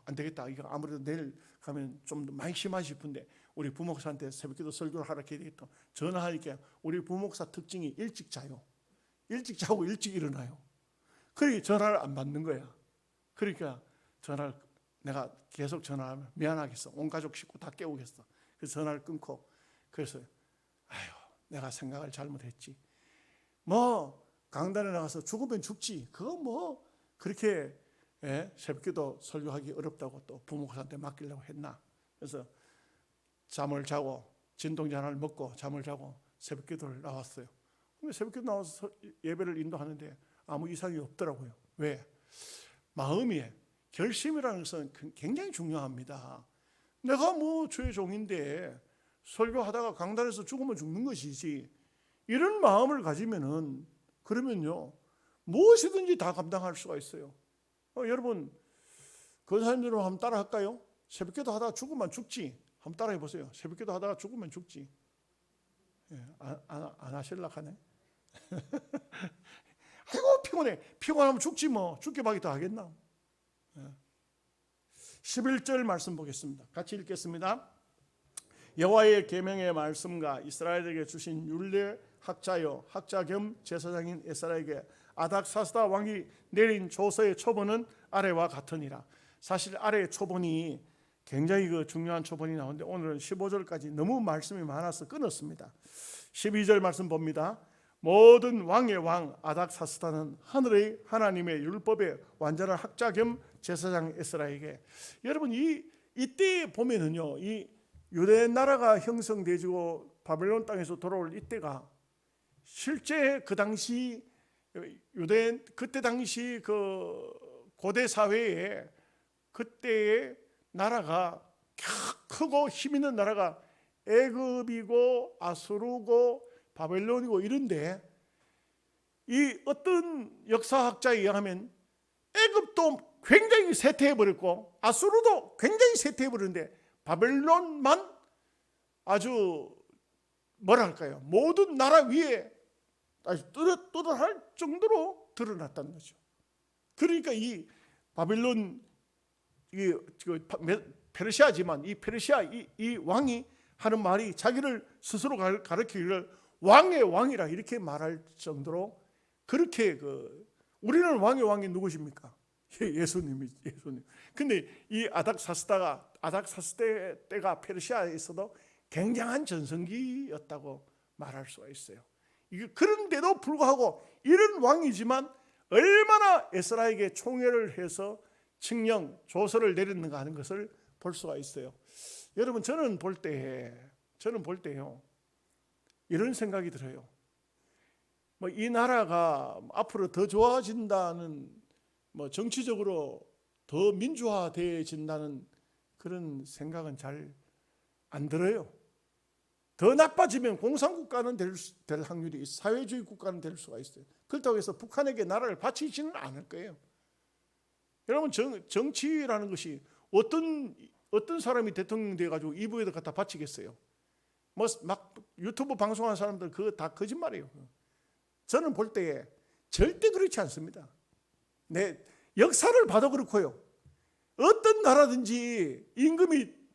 Speaker 1: 안 되겠다. 이거 아무래도 내일 가면 좀 많이 심하지 싶은데 우리 부목사한테 새벽기도 설교를 하라 되겠다. 전화하니까 우리 부목사 특징이 일찍 자요. 일찍 자고 일찍 일어나요. 그러니까 전화를 안 받는 거야. 그러니까 내가 계속 전화하면 미안하겠어. 온 가족 식구 다 깨우겠어. 그래서 전화를 끊고, 그래서 내가 생각을 잘못했지. 강단에 나가서 죽으면 죽지. 그거 그렇게 새벽기도 설교하기 어렵다고 또 부목사한테 맡기려고 했나. 그래서 잠을 자고 진통제 하나를 먹고 잠을 자고 새벽기도를 나왔어요. 근데 새벽기도 나와서 예배를 인도하는데 아무 이상이 없더라고요. 왜? 마음이, 결심이라는 것은 굉장히 중요합니다. 내가 주의 종인데 설교하다가 강단에서 죽으면 죽는 것이지, 이런 마음을 가지면은 그러면요 무엇이든지 다 감당할 수가 있어요. 여러분 권사님들은 한번 따라 할까요? 새벽기도 하다가 죽으면 죽지. 한번 따라해 보세요. 새벽기도 하다가 죽으면 죽지. 안 하실라 하네. 아이고 피곤해. 피곤하면 죽지 뭐. 죽게 박이 더 하겠나. 11절 말씀 보겠습니다. 같이 읽겠습니다. 여호와의 계명의 말씀과 이스라엘에게 주신 율례 학자여 학자 겸 제사장인 에스라에게 아닥사스다 왕이 내린 조서의 초본은 아래와 같으니라. 사실 아래의 초본이 굉장히 중요한 초본이 나오는데 오늘은 15절까지 너무 말씀이 많아서 끊었습니다. 12절 말씀 봅니다. 모든 왕의 왕 아닥사스다는 하늘의 하나님의 율법의 완전한 학자 겸 제사장 에스라에게, 여러분 이때 보면은요, 이 유대 나라가 형성되고 바벨론 땅에서 돌아올 이때가 실제 그 당시 그때 당시 그 고대 사회에 그때의 나라가 크고 힘 있는 나라가 애굽이고 아수르고 바벨론이고 이런데, 이 어떤 역사학자에 의하면 애굽도 굉장히 쇠퇴해버렸고 아수르도 굉장히 쇠퇴해버렸는데 바벨론만 아주 뭐랄까요, 모든 나라 위에 아주 또렷할 정도로 드러났다는 거죠. 그러니까 이 바벨론, 페르시아지만 이 페르시아 이 왕이 하는 말이 자기를 스스로 가르치기를 왕의 왕이라 이렇게 말할 정도로, 그렇게 우리는 왕의 왕이 누구십니까? 예수님. 근데 이 아닥사스 때가 페르시아에서도 굉장한 전성기였다고 말할 수가 있어요. 그런데도 불구하고 이런 왕이지만 얼마나 에스라에게 총애를 해서 칙령 조서를 내렸는가 하는 것을 볼 수가 있어요. 여러분, 저는 볼 때요 이런 생각이 들어요. 이 나라가 앞으로 더 좋아진다는, 정치적으로 더 민주화되어진다는 그런 생각은 잘 안 들어요. 더 나빠지면 공산국가는 될 확률이, 사회주의 국가는 될 수가 있어요. 그렇다고 해서 북한에게 나라를 바치지는 않을 거예요. 여러분, 정치라는 것이 어떤 사람이 대통령 돼가지고 이부에다 갖다 바치겠어요? 막 유튜브 방송하는 사람들 그거 다 거짓말이에요. 저는 볼 때에 절대 그렇지 않습니다. 역사를 봐도 그렇고요. 어떤 나라든지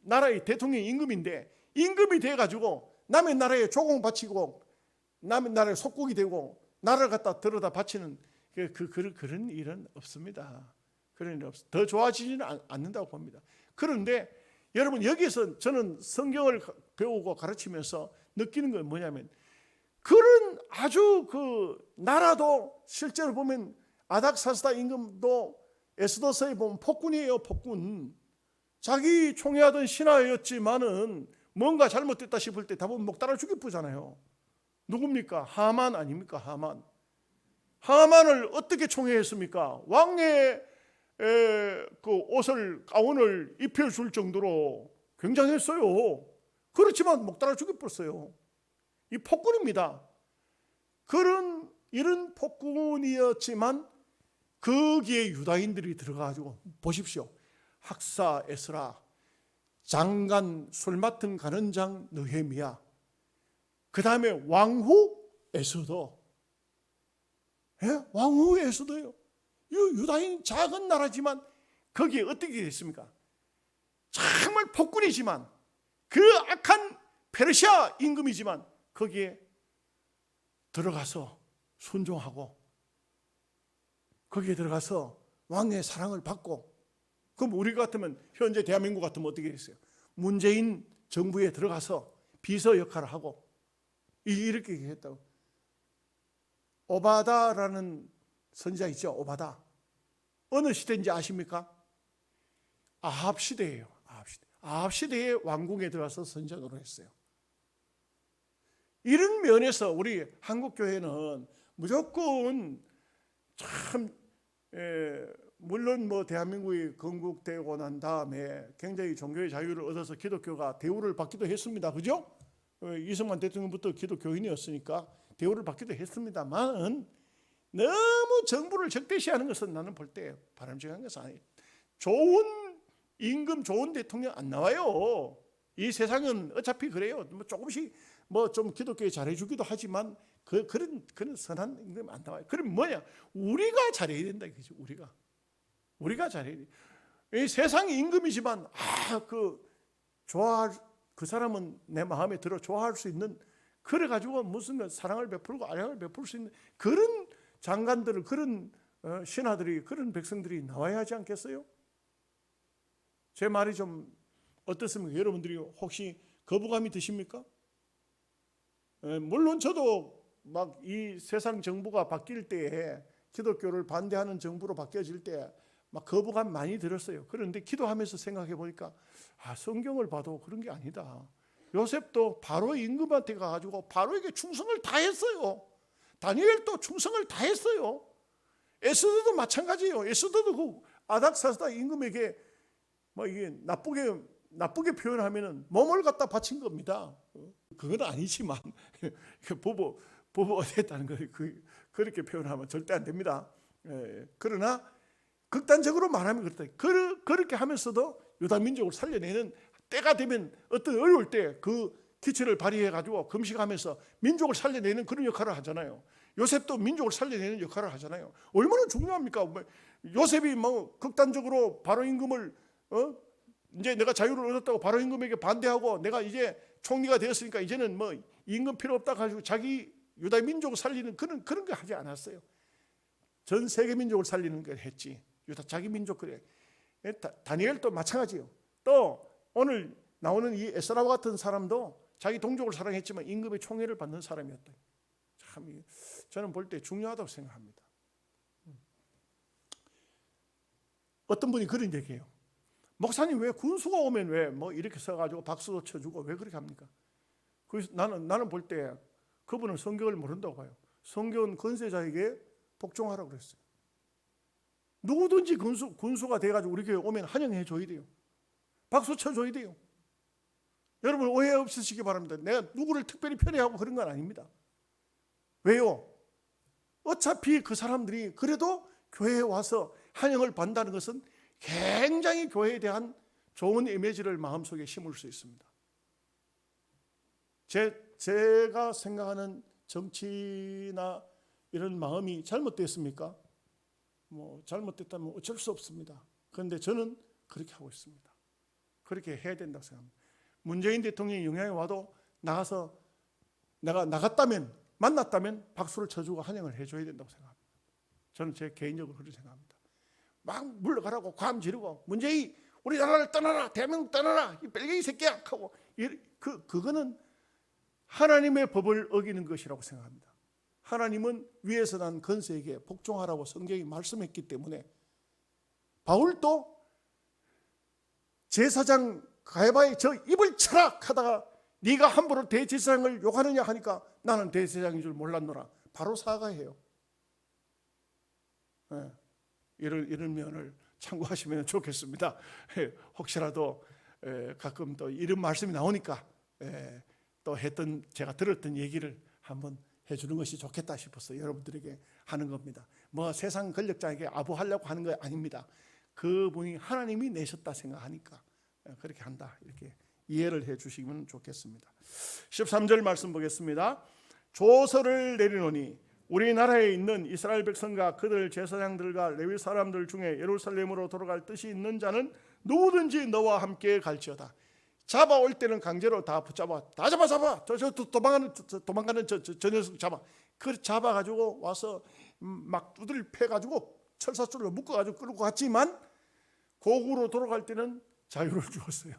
Speaker 1: 나라의 대통령이 임금인데, 임금이 돼가지고 남의 나라에 조공 바치고 남의 나라에 속국이 되고 나라를 갖다 들여다 바치는 그런 일은 없습니다. 그런 일 없어. 더 좋아지지는 않는다고 봅니다. 그런데 여러분, 여기서 저는 성경을 배우고 가르치면서 느끼는 건 뭐냐면, 그런 아주 나라도 실제로 보면 아닥사스다 임금도 에스더서에 보면 폭군이에요. 폭군. 자기 총애하던 신하였지만은 뭔가 잘못됐다 싶을 때 다보면 목 따라 죽이쁘잖아요. 누굽니까? 하만 아닙니까? 하만을 어떻게 총애했습니까? 왕의 가운을 입혀줄 정도로 굉장했어요. 그렇지만 목 따라 죽여버렸어요. 이 폭군입니다. 이런 폭군이었지만 거기에 유다인들이 들어가가지고, 보십시오. 학사 에스라, 장관 술 맡은 간원장 느헤미야, 그 다음에 왕후 에스더. 왕후 에스더요. 유다인 작은 나라지만 거기에 어떻게 됐습니까? 정말 폭군이지만, 그 악한 페르시아 임금이지만 거기에 들어가서 순종하고, 거기에 들어가서 왕의 사랑을 받고. 그럼 우리 같으면, 현재 대한민국 같으면 어떻게 했어요? 문재인 정부에 들어가서 비서 역할을 하고 이렇게 했다고. 오바다라는 선지자 있죠? 오바다. 어느 시대인지 아십니까? 아합 시대예요. 아합 시대에 왕궁에 들어가서 선지자로 했어요. 이런 면에서 우리 한국교회는 무조건 참, 물론 대한민국이 건국되고 난 다음에 굉장히 종교의 자유를 얻어서 기독교가 대우를 받기도 했습니다. 그죠? 이승만 대통령부터 기독교인이었으니까 대우를 받기도 했습니다만, 너무 정부를 적대시하는 것은 나는 볼 때 바람직한 것은 아니에요. 좋은 임금, 좋은 대통령 안 나와요. 이 세상은 어차피 그래요. 조금씩 좀 기독교에 잘해주기도 하지만 그런 선한 임금 안 나와요. 그럼 뭐냐? 우리가 잘해야 된다 이거죠. 우리가 잘해야 돼. 이 세상이 임금이지만 좋아할 그 사람은 내 마음에 들어 좋아할 수 있는, 그래가지고 무슨 사랑을 베풀고 아량을 베풀 수 있는 그런 장관들을, 그런 신하들이, 그런 백성들이 나와야 하지 않겠어요? 제 말이 좀 어떻습니까? 여러분들이 혹시 거부감이 드십니까? 물론 저도 막 이 세상 정부가 바뀔 때에, 기독교를 반대하는 정부로 바뀌어질 때 막 거부감 많이 들었어요. 그런데 기도하면서 생각해 보니까 성경을 봐도 그런 게 아니다. 요셉도 바로 임금한테 가가지고 바로에게 충성을 다했어요. 다니엘도 충성을 다했어요. 에스더도 마찬가지예요. 에스더도 그 아닥사스다 임금에게 뭐 이게 나쁘게 표현하면은 몸을 갖다 바친 겁니다. 그건 아니지만 보복 어땠다는 거 그렇게 표현하면 절대 안 됩니다. 그러나 극단적으로 말하면 그렇다. 그렇게 하면서도 유다 민족을 살려내는, 때가 되면 어떤 어려울 때 그 기치를 발휘해 가지고 금식하면서 민족을 살려내는 그런 역할을 하잖아요. 요셉도 민족을 살려내는 역할을 하잖아요. 얼마나 중요합니까? 요셉이 뭐 극단적으로 바로 임금을 이제 내가 자유를 얻었다고 바로 임금에게 반대하고, 내가 이제 총리가 되었으니까 이제는 뭐 임금 필요 없다 가지고 자기 유다 민족을 살리는 그런 거 하지 않았어요. 전 세계 민족을 살리는 걸 했지. 유다 자기 민족. 그래. 다니엘도 마찬가지예요. 또 오늘 나오는 이 에스라와 같은 사람도 자기 동족을 사랑했지만 임금의 총애를 받는 사람이었다. 참 저는 볼 때 중요하다고 생각합니다. 어떤 분이 그런 얘기해요. 목사님 왜 군수가 오면 왜 뭐 이렇게 서가지고 박수도 쳐주고 왜 그렇게 합니까? 그래서 나는 볼 때 그분은 성경을 모른다고 봐요. 성경은 권세자에게 복종하라고 그랬어요. 누구든지 군수가 돼가지고 우리 교회 오면 환영해 줘야 돼요. 박수 쳐줘야 돼요. 여러분 오해 없으시기 바랍니다. 내가 누구를 특별히 편애하고 그런 건 아닙니다. 왜요? 어차피 그 사람들이 그래도 교회에 와서 환영을 받는다는 것은 굉장히 교회에 대한 좋은 이미지를 마음속에 심을 수 있습니다. 제가 생각하는 정치나 이런 마음이 잘못됐습니까? 뭐 잘못됐다면 어쩔 수 없습니다. 그런데 저는 그렇게 하고 있습니다. 그렇게 해야 된다고 생각합니다. 문재인 대통령이 영향이 와도 나가서 내가 만났다면 박수를 쳐주고 환영을 해줘야 된다고 생각합니다. 저는 제 개인적으로 그렇게 생각합니다. 막 물러가라고 ความ지르고 문재인 우리나라를 떠나라, 대한민국 떠나라, 이 벨기에 새끼야 하고, 그거는 하나님의 법을 어기는 것이라고 생각합니다. 하나님은 위에서 난 권세에게 복종하라고 성경이 말씀했기 때문에, 바울도 제사장 가야바의 저 입을 쳐라 하다가 네가 함부로 대제사장을 욕하느냐 하니까 나는 대제사장인 줄 몰랐노라, 바로 사과해요. 이런 면을 참고하시면 좋겠습니다. 혹시라도 가끔 또 이런 말씀이 나오니까 또 제가 들었던 얘기를 한번 해주는 것이 좋겠다 싶어서 여러분들에게 하는 겁니다. 뭐 세상 권력자에게 아부하려고 하는 거 아닙니다. 그분이 하나님이 내셨다 생각하니까 그렇게 한다, 이렇게 이해를 해 주시면 좋겠습니다. 13절 말씀 보겠습니다. 조서를 내리노니 우리나라에 있는 이스라엘 백성과 그들 제사장들과 레위 사람들 중에 예루살렘으로 돌아갈 뜻이 있는 자는 누구든지 너와 함께 갈지어다. 잡아올 때는 강제로 다 붙잡아, 다 잡아. 저 도망가는 저 녀석 잡아. 그 잡아가지고 와서 막 두들 패가지고 철사줄로 묶어가지고 끌고 갔지만 고국으로 돌아갈 때는 자유를 주었어요.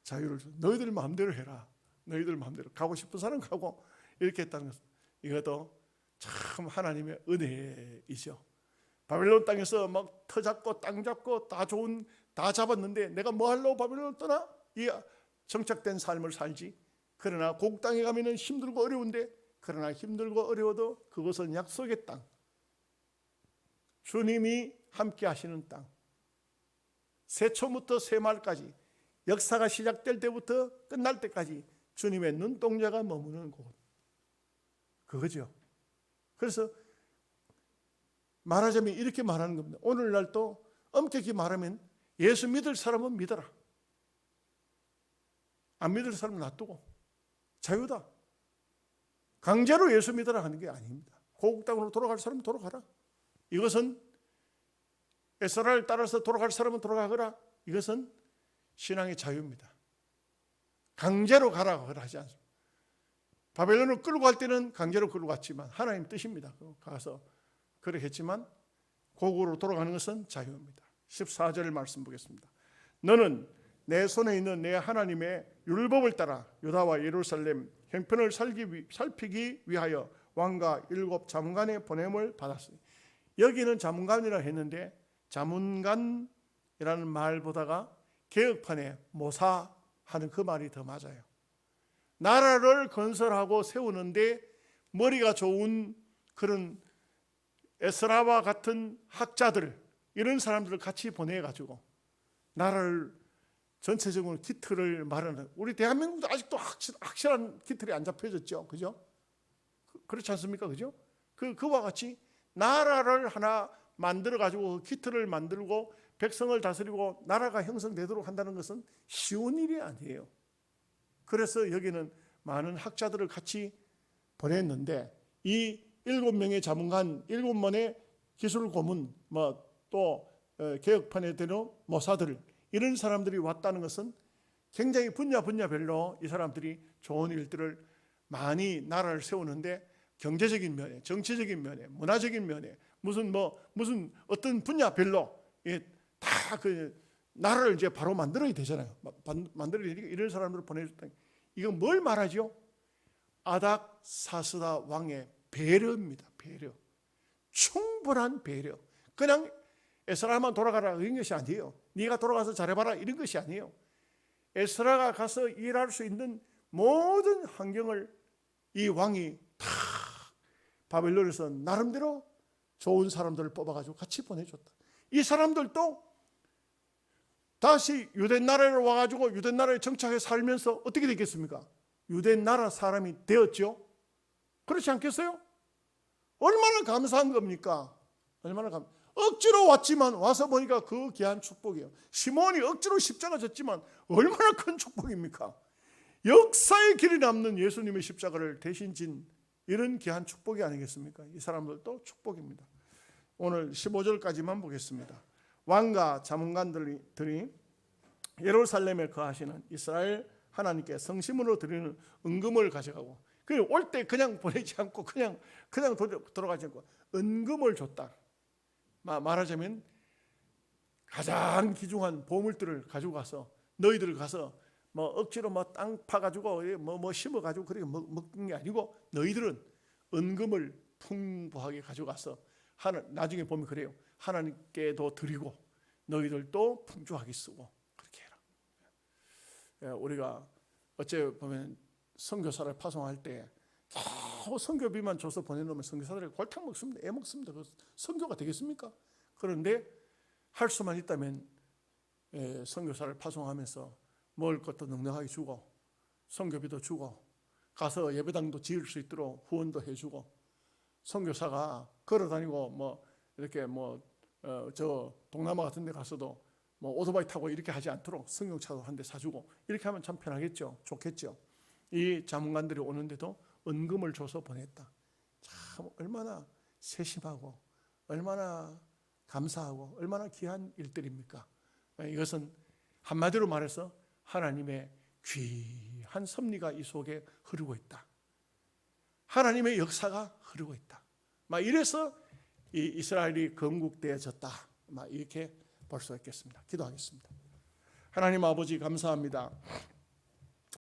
Speaker 1: 자유를 주. 너희들 마음대로 해라. 너희들 마음대로 가고 싶은 사람 가고, 이렇게 했다는 것은 이것도 참 하나님의 은혜이죠. 바벨론 땅에서 막 터 잡고 땅 잡고 다 잡았는데 내가 뭐 하려고 바벨론을 떠나? 이 정착된 삶을 살지. 그러나 고국 땅에 가면은 힘들고 어려운데, 그러나 힘들고 어려워도 그것은 약속의 땅, 주님이 함께 하시는 땅, 새초부터 새말까지, 역사가 시작될 때부터 끝날 때까지 주님의 눈동자가 머무는 곳, 그거죠. 그래서 말하자면 이렇게 말하는 겁니다. 오늘날 또 엄격히 말하면 예수 믿을 사람은 믿어라, 안 믿을 사람은 놔두고 자유다. 강제로 예수 믿어라 하는 게 아닙니다. 고국 땅으로 돌아갈 사람은 돌아가라. 이것은 에스라를 따라서 돌아갈 사람은 돌아가거라. 이것은 신앙의 자유입니다. 강제로 가라고 하지 않습니다. 바벨론을 끌고 갈 때는 강제로 끌고 갔지만 하나님 뜻입니다. 가서 그렇게 했지만 고국으로 돌아가는 것은 자유입니다. 14절 말씀 보겠습니다. 너는 내 손에 있는 내 하나님의 율법을 따라 유다와 예루살렘 형편을 살피기 위하여 왕과 7 자문관의 보냄을 받았으니, 여기는 자문관이라 했는데 자문관이라는 말보다가 개혁판에 모사하는 그 말이 더 맞아요. 나라를 건설하고 세우는데 머리가 좋은 그런 에스라와 같은 학자들, 이런 사람들을 같이 보내가지고 나라를 전체적으로 기틀을 마련하는, 우리 대한민국도 아직도 확실한 기틀이 안 잡혀졌죠. 그죠? 그렇지 않습니까? 그죠? 그와 같이 나라를 하나 만들어가지고 기틀을 만들고 백성을 다스리고 나라가 형성되도록 한다는 것은 쉬운 일이 아니에요. 그래서 여기는 많은 학자들을 같이 보냈는데, 이 7명의 자문관, 7명의 기술 고문, 또 개혁판에 되는 모사들, 이런 사람들이 왔다는 것은 굉장히 분야별로 이 사람들이 좋은 일들을 많이 나라를 세우는데 경제적인 면에, 정치적인 면에, 문화적인 면에, 무슨 어떤 분야별로 다 그 나라를 이제 바로 만들어야 되잖아요. 만들어야 되니까 이런 사람들을 보내줬다. 이건 뭘 말하죠? 아닥사스다 왕의 배려입니다. 배려. 충분한 배려. 그냥 에스라만 돌아가라 이런 것이 아니에요. 네가 돌아가서 잘해봐라 이런 것이 아니에요. 에스라가 가서 일할 수 있는 모든 환경을 이 왕이 다 바벨론에서 나름대로 좋은 사람들을 뽑아가지고 같이 보내줬다. 이 사람들도 다시 유대 나라에 와가지고 유대 나라에 정착해 살면서 어떻게 되겠습니까? 유대 나라 사람이 되었죠. 그렇지 않겠어요? 얼마나 감사한 겁니까? 억지로 왔지만 와서 보니까 그 귀한 축복이에요. 시몬이 억지로 십자가 졌지만 얼마나 큰 축복입니까? 역사의 길이 남는 예수님의 십자가를 대신 진 이런 귀한 축복이 아니겠습니까? 이 사람들도 축복입니다. 오늘 15절까지만 보겠습니다. 왕과 자문관들이 예루살렘에 거하시는 이스라엘 하나님께 성심으로 드리는 은금을 가져가고, 올 때 그냥 보내지 않고 그냥 들어가지 않고 은금을 줬다. 말하자면 가장 귀중한 보물들을 가지고 가서 너희들 가서 억지로 땅 파가지고 심어가지고 그렇게 먹는 게 아니고 너희들은 은금을 풍부하게 가져가서 나중에 보면 그래요. 하나님께도 드리고 너희들도 풍족하게 쓰고 그렇게 해라. 우리가 어째 보면 선교사를 파송할 때 선교비만 줘서 보내놓으면 선교사들이 골탕 먹습니다. 애 먹습니다. 선교가 되겠습니까? 그런데 할 수만 있다면 선교사를 파송하면서 먹을 것도 넉넉하게 주고 선교비도 주고 가서 예배당도 지을 수 있도록 후원도 해주고, 선교사가 걸어다니고 이렇게 저 동남아 같은 데 가서도 오토바이 타고 이렇게 하지 않도록 승용차도 한 대 사주고 이렇게 하면 참 편하겠죠. 좋겠죠. 이 자문관들이 오는데도 은금을 줘서 보냈다. 참 얼마나 세심하고 얼마나 감사하고 얼마나 귀한 일들입니까? 이것은 한마디로 말해서 하나님의 귀한 섭리가 이 속에 흐르고 있다. 하나님의 역사가 흐르고 있다. 이래서 이 이스라엘이 건국되어졌다. 이렇게 볼 수 있겠습니다. 기도하겠습니다. 하나님 아버지 감사합니다.